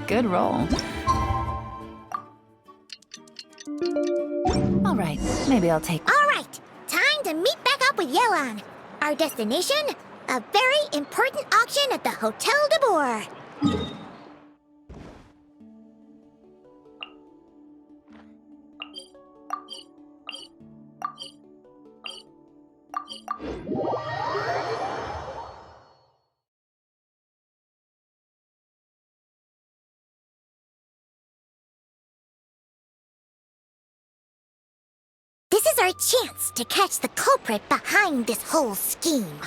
Good roll. All right, maybe I'll take... All right, time to meet back up with Yelan. Our destination? A very important auction at the Hotel de Boer. This is our chance to catch the culprit behind this whole scheme.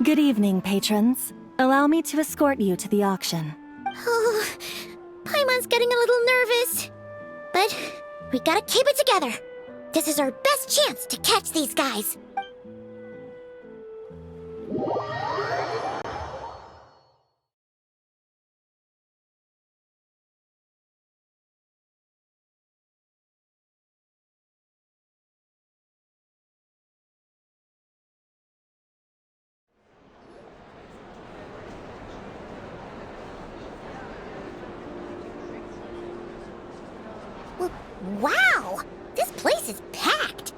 Good evening, patrons. Allow me to escort you to the auction. Oh, Paimon's getting a little nervous. But we gotta keep it together. This is our best chance to catch these guys. Wow! This place is packed!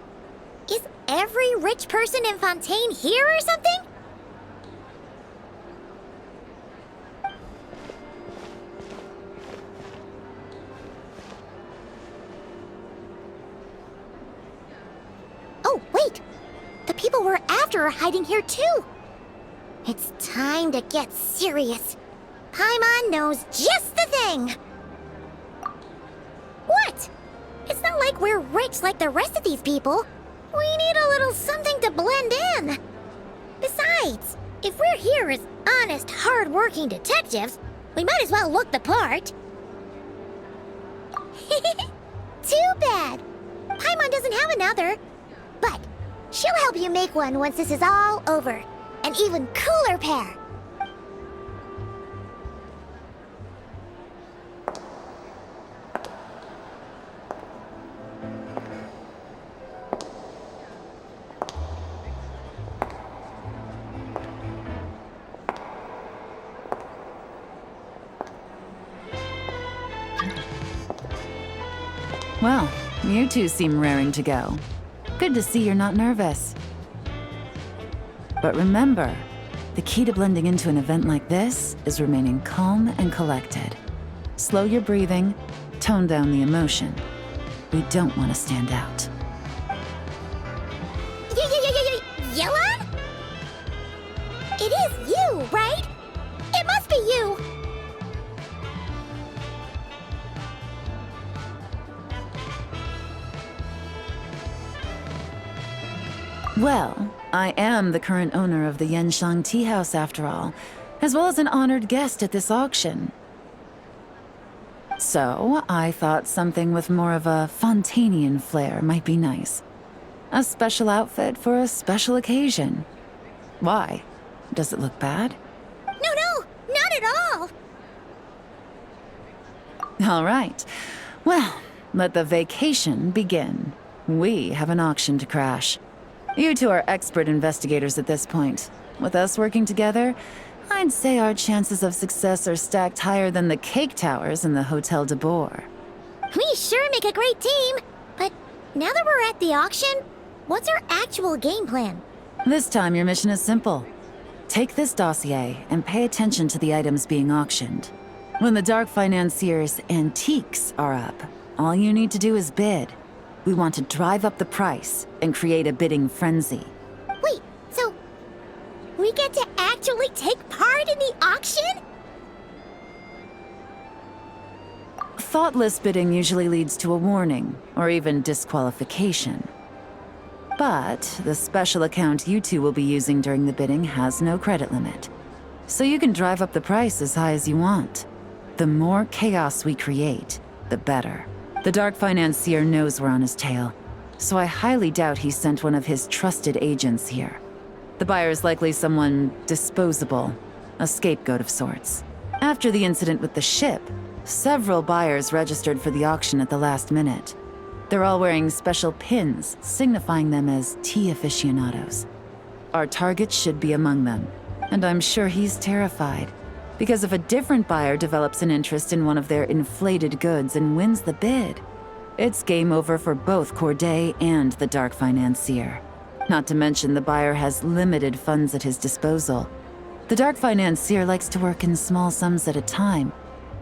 Is every rich person in Fontaine here or something? Oh, wait! The people we're after are hiding here too! It's time to get serious. Paimon knows just the thing! What? It's not like we're rich like the rest of these people. We need a little something to blend in. Besides, if we're here as honest, hard-working detectives, we might as well look the part. Too bad. Paimon doesn't have another. But she'll help you make one once this is all over. An even cooler pair. Well, you two seem raring to go. Good to see you're not nervous. But remember, the key to blending into an event like this is remaining calm and collected. Slow your breathing, tone down the emotion. We don't want to stand out. Yelan? It is you, right? It must be you! Well, I am the current owner of the Genshin Tea House after all, as well as an honored guest at this auction. So, I thought something with more of a Fontainian flair might be nice. A special outfit for a special occasion. Why? Does it look bad? No, not at all! All right. Well, let the vacation begin. We have an auction to crash. You two are expert investigators at this point. With us working together, I'd say our chances of success are stacked higher than the cake towers in the Hotel de Boer. We sure make a great team! But now that we're at the auction, what's our actual game plan? This time your mission is simple. Take this dossier and pay attention to the items being auctioned. When the Dark Financier's antiques are up, all you need to do is bid. We want to drive up the price and create a bidding frenzy. Wait, so we get to actually take part in the auction? Thoughtless bidding usually leads to a warning, or even disqualification. But the special account you two will be using during the bidding has no credit limit. So you can drive up the price as high as you want. The more chaos we create, the better. The Dark Financier knows we're on his tail, so I highly doubt he sent one of his trusted agents here. The buyer is likely someone disposable, a scapegoat of sorts. After the incident with the ship, several buyers registered for the auction at the last minute. They're all wearing special pins, signifying them as tea aficionados. Our target should be among them, and I'm sure he's terrified. Because if a different buyer develops an interest in one of their inflated goods and wins the bid, it's game over for both Corday and the Dark Financier. Not to mention the buyer has limited funds at his disposal. The Dark Financier likes to work in small sums at a time,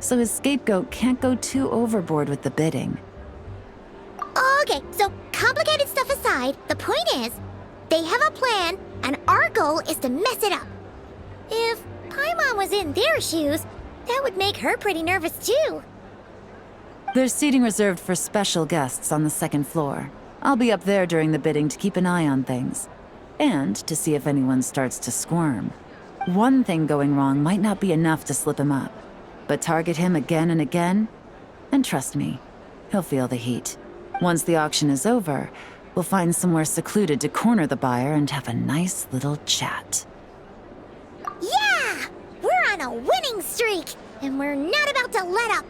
so his scapegoat can't go too overboard with the bidding. Okay, so complicated stuff aside, the point is, they have a plan, and our goal is to mess it up. If Paimon was in their shoes, that would make her pretty nervous too. There's seating reserved for special guests on the second floor. I'll be up there during the bidding to keep an eye on things, and to see if anyone starts to squirm. One thing going wrong might not be enough to slip him up, but target him again and again, and trust me, he'll feel the heat. Once the auction is over, we'll find somewhere secluded to corner the buyer and have a nice little chat. Yeah! We're on a winning streak, and we're not about to let up.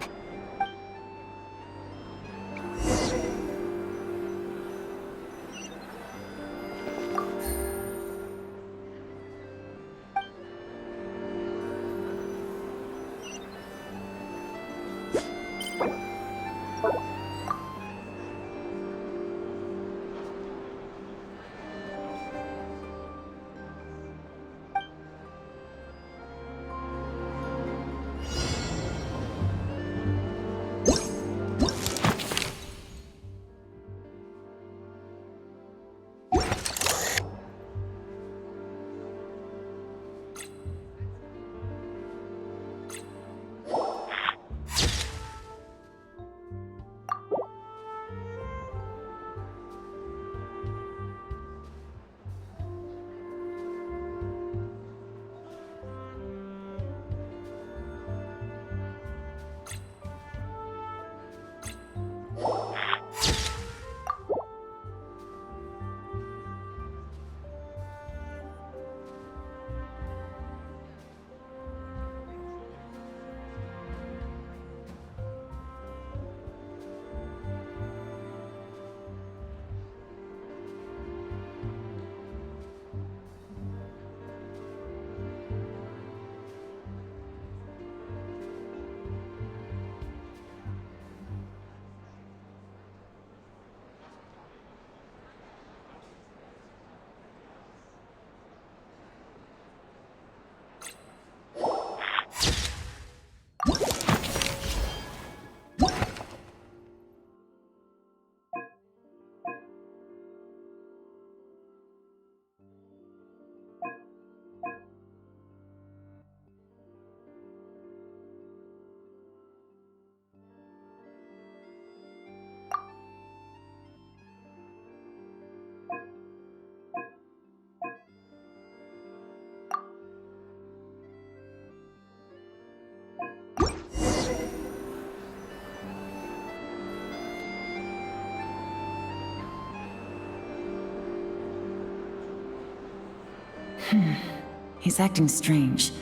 He's acting strange,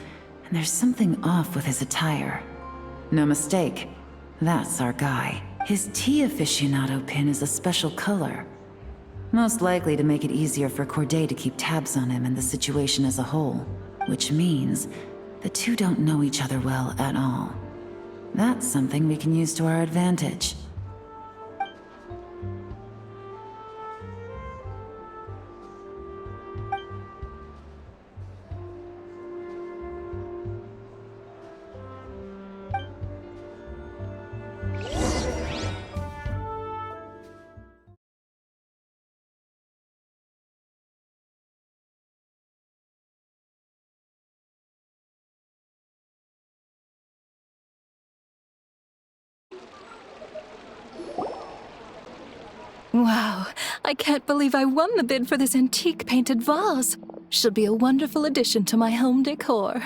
and there's something off with his attire. No mistake, that's our guy. His tea aficionado pin is a special color. Most likely to make it easier for Corday to keep tabs on him and the situation as a whole. Which means the two don't know each other well at all. That's something we can use to our advantage. Wow, I can't believe I won the bid for this antique painted vase. She'll be a wonderful addition to my home decor.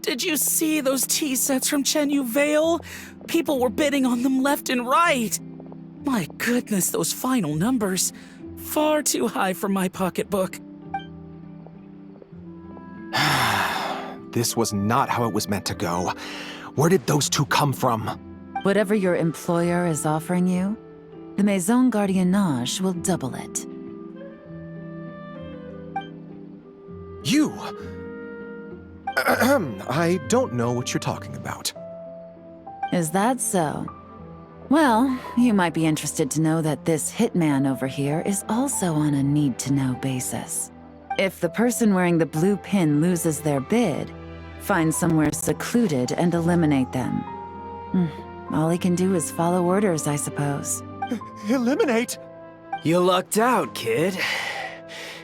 Did you see those tea sets from Chenyu Vale? People were bidding on them left and right. My goodness, those final numbers. Far too high for my pocketbook. This was not how it was meant to go. Where did those two come from? Whatever your employer is offering you, the Maison Gardiennage will double it. You! I don't know what you're talking about. Is that so? Well, you might be interested to know that this hitman over here is also on a need-to-know basis. If the person wearing the blue pin loses their bid, find somewhere secluded and eliminate them. All he can do is follow orders, I suppose. Eliminate? You lucked out, kid.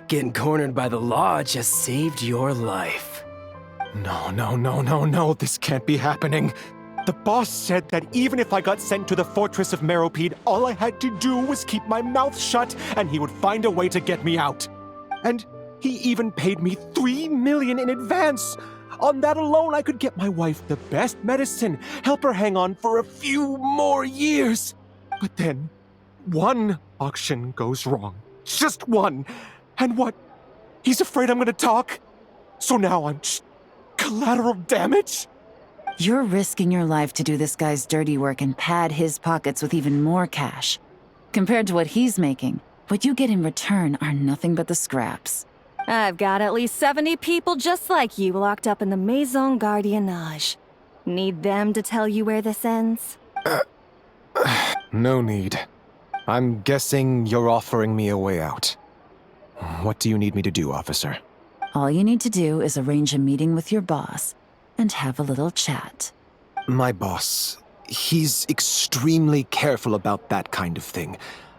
Getting cornered by the law just saved your life. No, this can't be happening. The boss said that even if I got sent to the Fortress of Meropide, all I had to do was keep my mouth shut and he would find a way to get me out. And he even paid me $3 million in advance. On that alone, I could get my wife the best medicine, help her hang on for a few more years. But then, one auction goes wrong. Just one. And what? He's afraid I'm gonna talk? So now I'm just collateral damage? You're risking your life to do this guy's dirty work and pad his pockets with even more cash. Compared to what he's making, what you get in return are nothing but the scraps. I've got at least 70 people just like you locked up in the Maison Gardiennage. Need them to tell you where this ends? No need. I'm guessing you're offering me a way out. What do you need me to do, officer? All you need to do is arrange a meeting with your boss and have a little chat. My boss, he's extremely careful about that kind of thing.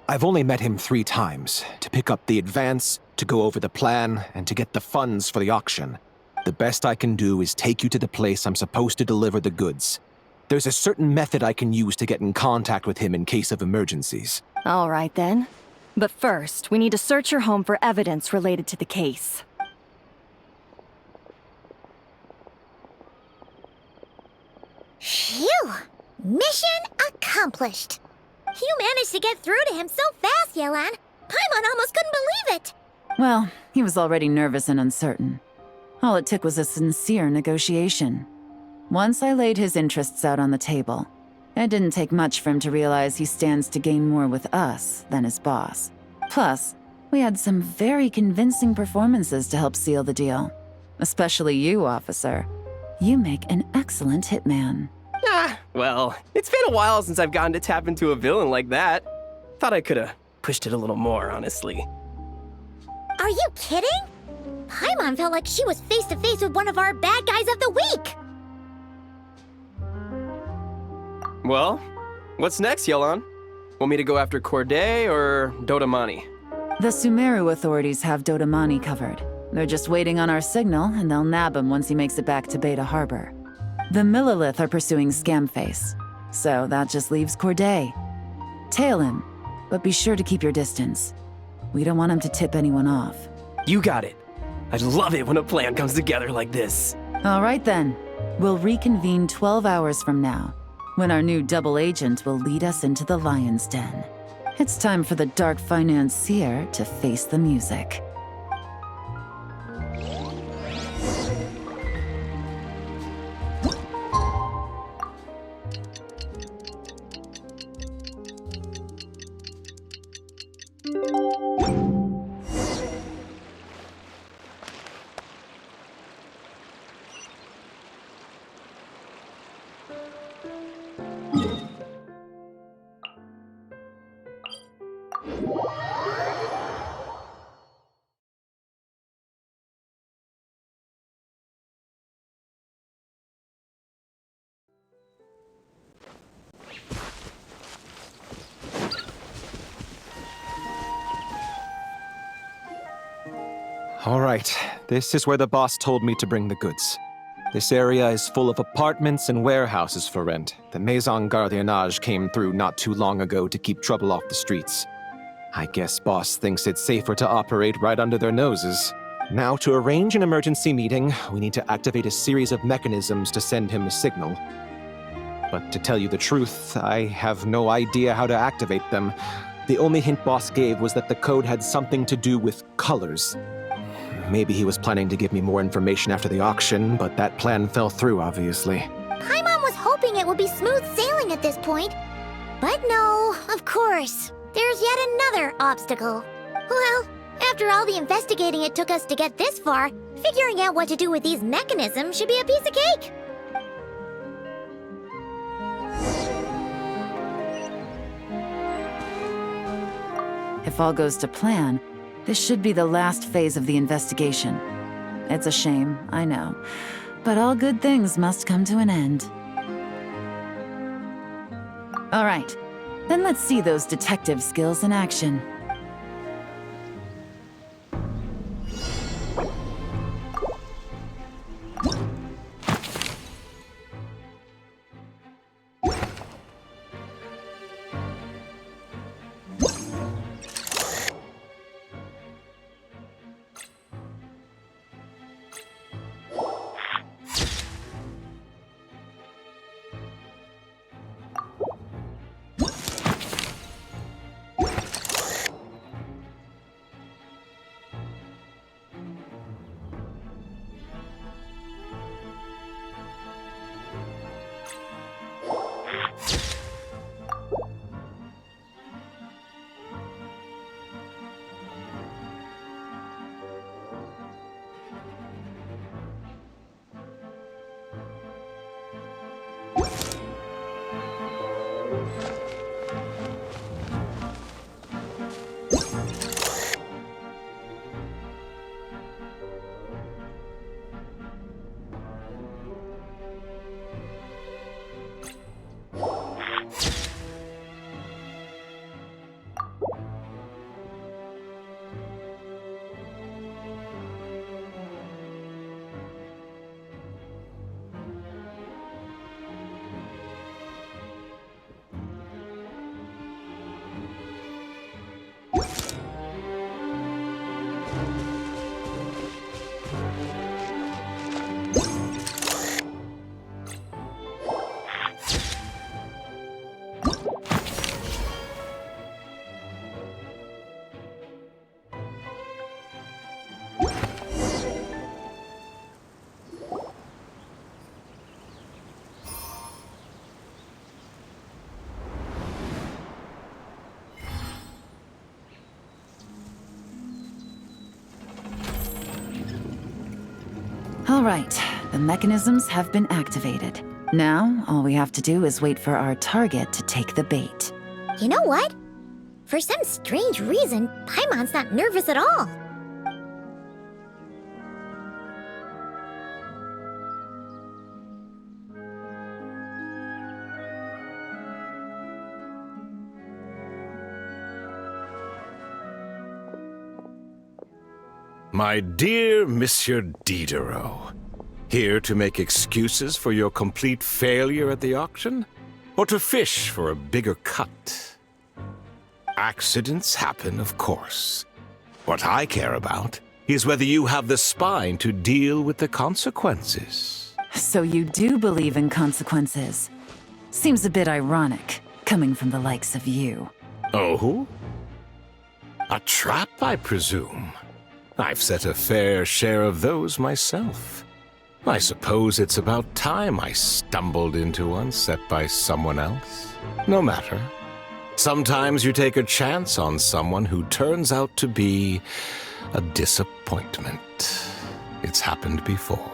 I've only met him 3 times, to pick up the advance, to go over the plan, and to get the funds for the auction. The best I can do is take you to the place I'm supposed to deliver the goods. There's a certain method I can use to get in contact with him in case of emergencies. All right then. But first, we need to search your home for evidence related to the case. Phew! Mission accomplished. You managed to get through to him so fast, Yelan. Paimon almost couldn't believe it. Well, he was already nervous and uncertain. All it took was a sincere negotiation. Once I laid his interests out on the table, it didn't take much for him to realize he stands to gain more with us than his boss. Plus, we had some very convincing performances to help seal the deal. Especially you, officer. You make an excellent hitman. Well, it's been a while since I've gotten to tap into a villain like that. Thought I could've pushed it a little more, honestly. Are you kidding? Paimon felt like she was face to face with one of our bad guys of the week. Well, what's next, Yelan? Want me to go after Corday or Dodamani? The Sumeru authorities have Dodamani covered. They're just waiting on our signal, and they'll nab him once he makes it back to Beta Harbor. The Millilith are pursuing Scamface, so that just leaves Corday. Tail him, but be sure to keep your distance. We don't want him to tip anyone off. You got it. I love it when a plan comes together like this. All right then. We'll reconvene 12 hours from now, when our new double agent will lead us into the Lion's Den. It's time for the dark financier to face the music. All right, this is where the boss told me to bring the goods. This area is full of apartments and warehouses for rent. The Maison Gardiennage came through not too long ago to keep trouble off the streets. I guess boss thinks it's safer to operate right under their noses. Now, to arrange an emergency meeting, we need to activate a series of mechanisms to send him a signal. But to tell you the truth, I have no idea how to activate them. The only hint boss gave was that the code had something to do with colors. Maybe he was planning to give me more information after the auction, but that plan fell through, obviously. Paimon was hoping it would be smooth sailing at this point. But no, of course, there's yet another obstacle. Well, after all the investigating it took us to get this far, figuring out what to do with these mechanisms should be a piece of cake. If all goes to plan, this should be the last phase of the investigation. It's a shame, I know, but all good things must come to an end. All right, then let's see those detective skills in action. All right, the mechanisms have been activated. Now, all we have to do is wait for our target to take the bait. You know what? For some strange reason, Paimon's not nervous at all. My dear Monsieur Diderot, here to make excuses for your complete failure at the auction? Or to fish for a bigger cut? Accidents happen, of course. What I care about is whether you have the spine to deal with the consequences. So you do believe in consequences. Seems a bit ironic, coming from the likes of you. Oh? A trap, I presume. I've set a fair share of those myself. I suppose it's about time I stumbled into one set by someone else. No matter. Sometimes you take a chance on someone who turns out to be a disappointment. It's happened before.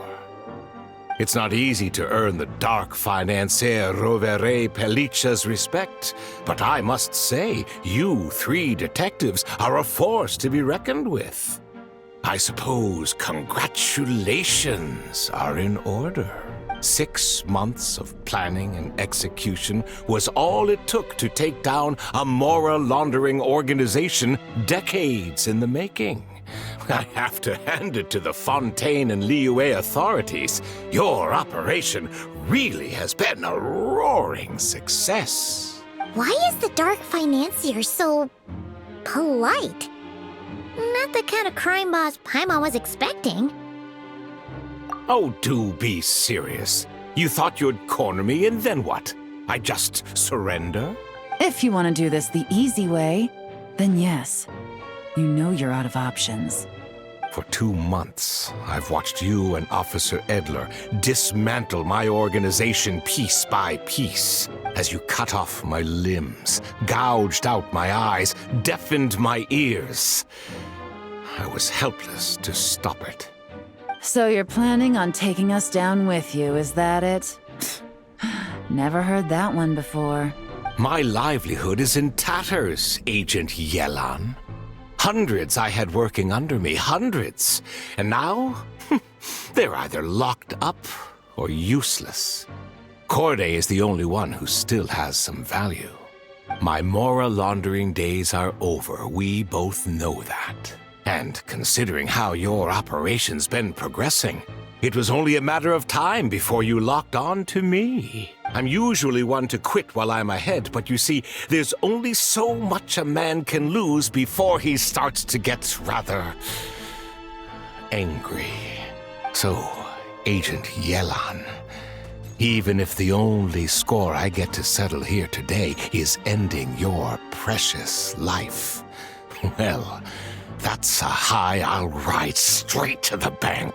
It's not easy to earn the dark financier Rovere Pelliccia's respect, but I must say, you three detectives are a force to be reckoned with. I suppose congratulations are in order. 6 months of planning and execution was all it took to take down a moral laundering organization decades in the making. I have to hand it to the Fontaine and Liyue authorities. Your operation really has been a roaring success. Why is the Dark Financier so polite? Not the kind of crime boss Paimon was expecting. Oh, do be serious. You thought you'd corner me and then what? I just surrender? If you want to do this the easy way, then yes. You know you're out of options. For 2 months, I've watched you and Officer Edler dismantle my organization piece by piece as you cut off my limbs, gouged out my eyes, deafened my ears. I was helpless to stop it. So you're planning on taking us down with you, is that it? Never heard that one before. My livelihood is in tatters, Agent Yelan. Hundreds I had working under me, hundreds. And now, they're either locked up or useless. Corday is the only one who still has some value. My Mora laundering days are over, we both know that. And considering how your operation's been progressing, it was only a matter of time before you locked on to me. I'm usually one to quit while I'm ahead, but you see, there's only so much a man can lose before he starts to get rather angry. So, Agent Yelan, even if the only score I get to settle here today is ending your precious life, well, that's a high I'll ride straight to the bank.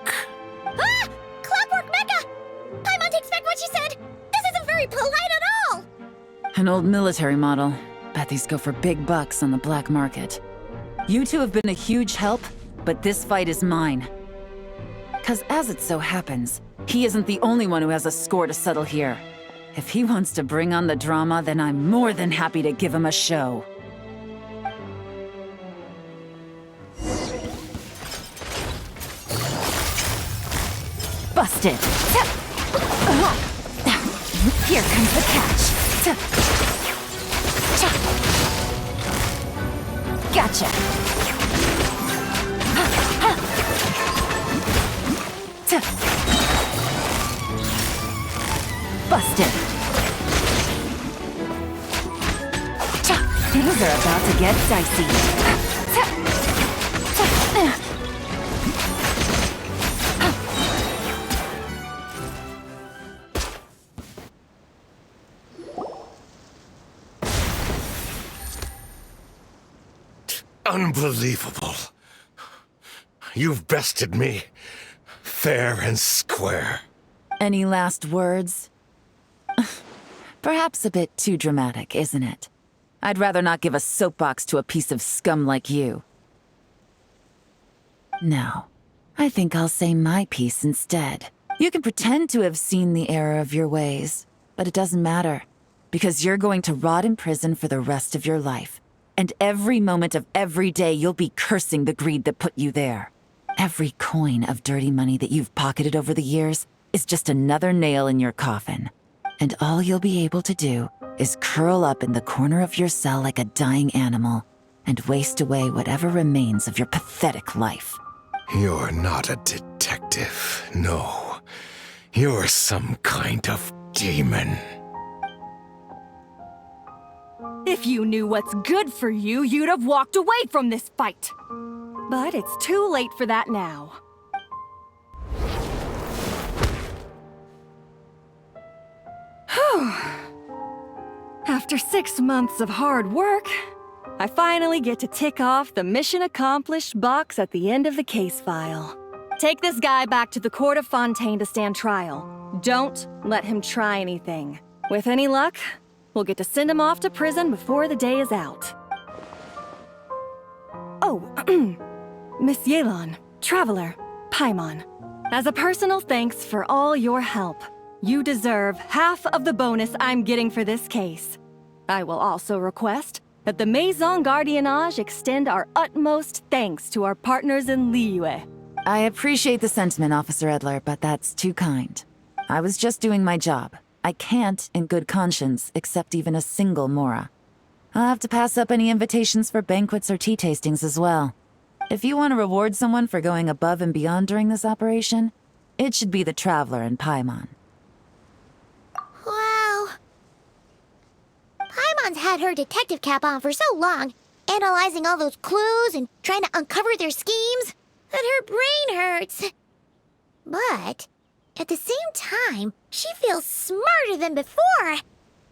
Ah! Clockwork Mecha! Paimon takes back what she said! This isn't very polite at all! An old military model. Bet these go for big bucks on the black market. You two have been a huge help, but this fight is mine. 'Cause as it so happens, he isn't the only one who has a score to settle here. If he wants to bring on the drama, then I'm more than happy to give him a show. Busted! Here comes the catch! Gotcha! Busted! Things are about to get dicey. Unbelievable. You've bested me, fair and square. Any last words? Perhaps a bit too dramatic, isn't it? I'd rather not give a soapbox to a piece of scum like you. No, I think I'll say my piece instead. You can pretend to have seen the error of your ways, but it doesn't matter, because you're going to rot in prison for the rest of your life. And every moment of every day you'll be cursing the greed that put you there. Every coin of dirty money that you've pocketed over the years is just another nail in your coffin. And all you'll be able to do is curl up in the corner of your cell like a dying animal and waste away whatever remains of your pathetic life. You're not a detective, no. You're some kind of demon. If you knew what's good for you, you'd have walked away from this fight. But it's too late for that now. Whew. After 6 months of hard work, I finally get to tick off the mission accomplished box at the end of the case file. Take this guy back to the court of Fontaine to stand trial. Don't let him try anything. With any luck, we'll get to send him off to prison before the day is out. Oh, Miss Yelan, Traveler, Paimon. As a personal thanks for all your help, you deserve half of the bonus I'm getting for this case. I will also request that the Maison Gardiennage extend our utmost thanks to our partners in Liyue. I appreciate the sentiment, Officer Edler, but that's too kind. I was just doing my job. I can't, in good conscience, accept even a single Mora. I'll have to pass up any invitations for banquets or tea tastings as well. If you want to reward someone for going above and beyond during this operation, it should be the Traveler and Paimon. Wow. Paimon's had her detective cap on for so long, analyzing all those clues and trying to uncover their schemes, that her brain hurts. But at the same time, she feels smarter than before.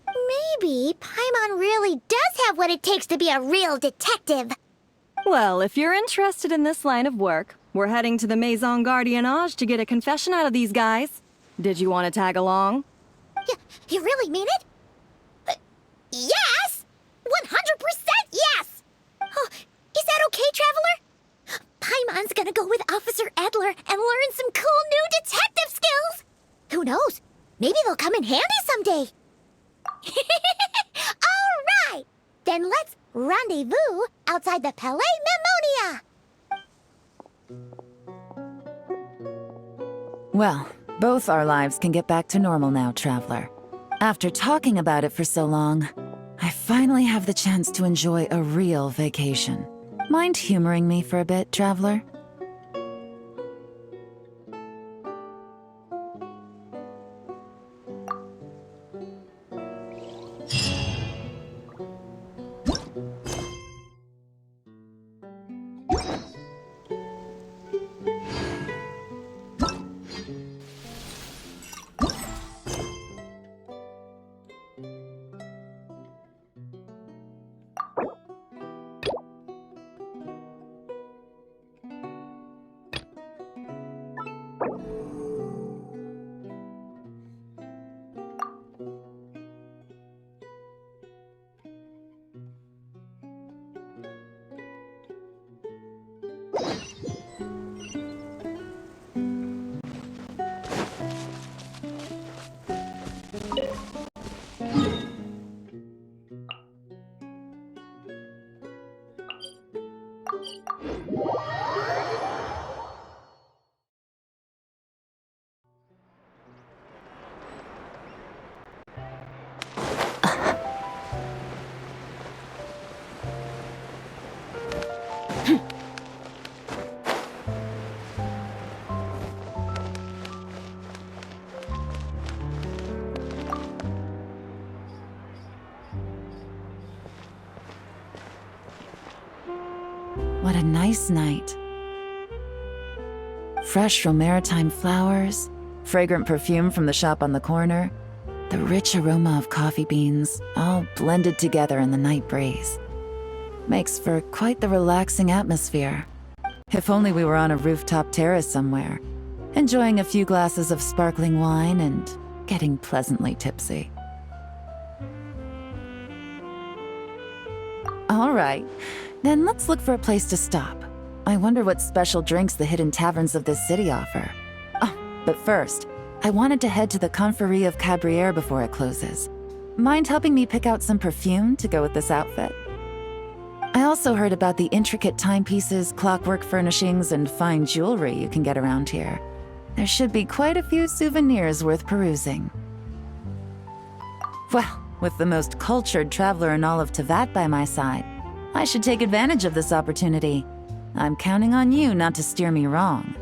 Maybe Paimon really does have what it takes to be a real detective. Well, if you're interested in this line of work, We're heading to the Maison Gardiennage to get a confession out of these guys. Did you want to tag along? You really mean it? Yes! 100% yes! Oh, is that okay, Traveler? Paimon's gonna go with Officer Adler and learn some cool new detective skills! Who knows? Maybe they'll come in handy someday! Alright! Then let's rendezvous outside the Palais Memonia! Well, both our lives can get back to normal now, Traveler. After talking about it for so long, I finally have the chance to enjoy a real vacation. Mind humoring me for a bit, Traveler? What a nice night. Fresh from maritime flowers, fragrant perfume from the shop on the corner, the rich aroma of coffee beans, all blended together in the night breeze. Makes for quite the relaxing atmosphere. If only we were on a rooftop terrace somewhere, enjoying a few glasses of sparkling wine and getting pleasantly tipsy. All right, then let's look for a place to stop. I wonder what special drinks the hidden taverns of this city offer. Oh, but first, I wanted to head to the Confrérie of Cabrières before it closes. Mind helping me pick out some perfume to go with this outfit? I also heard about the intricate timepieces, clockwork furnishings, and fine jewelry you can get around here. There should be quite a few souvenirs worth perusing. Well, with the most cultured traveler in all of Tevat by my side, I should take advantage of this opportunity. I'm counting on you not to steer me wrong.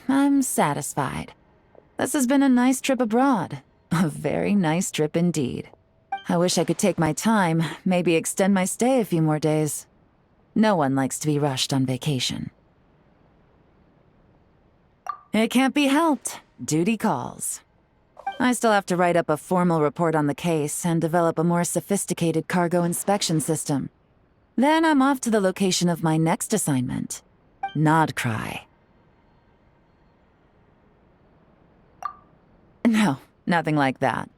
I'm satisfied. This has been a nice trip abroad. A very nice trip indeed. I wish I could take my time, maybe extend my stay a few more days. No one likes to be rushed on vacation. It can't be helped. Duty calls. I still have to write up a formal report on the case and develop a more sophisticated cargo inspection system. Then I'm off to the location of my next assignment, Nodcry. No, nothing like that.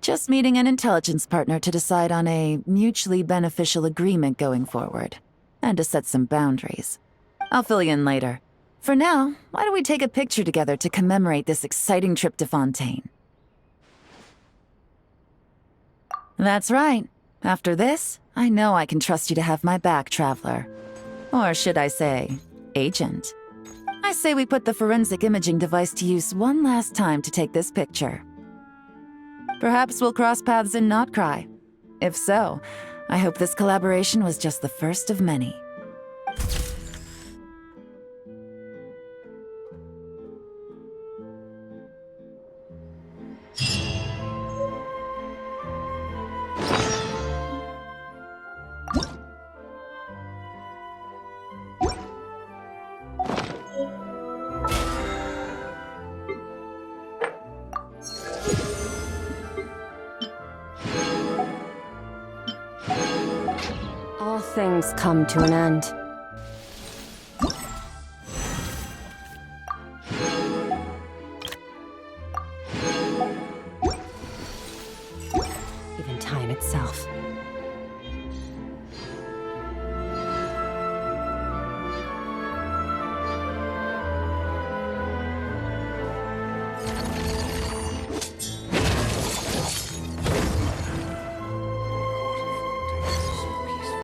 Just meeting an intelligence partner to decide on a mutually beneficial agreement going forward, and to set some boundaries. I'll fill you in later. For now, why don't we take a picture together to commemorate this exciting trip to Fontaine? That's right. After this, I know I can trust you to have my back, Traveler. Or should I say, Agent. I say we put the forensic imaging device to use one last time to take this picture. Perhaps we'll cross paths in Nodcry. If so, I hope this collaboration was just the first of many. All things come to an end. Even time itself.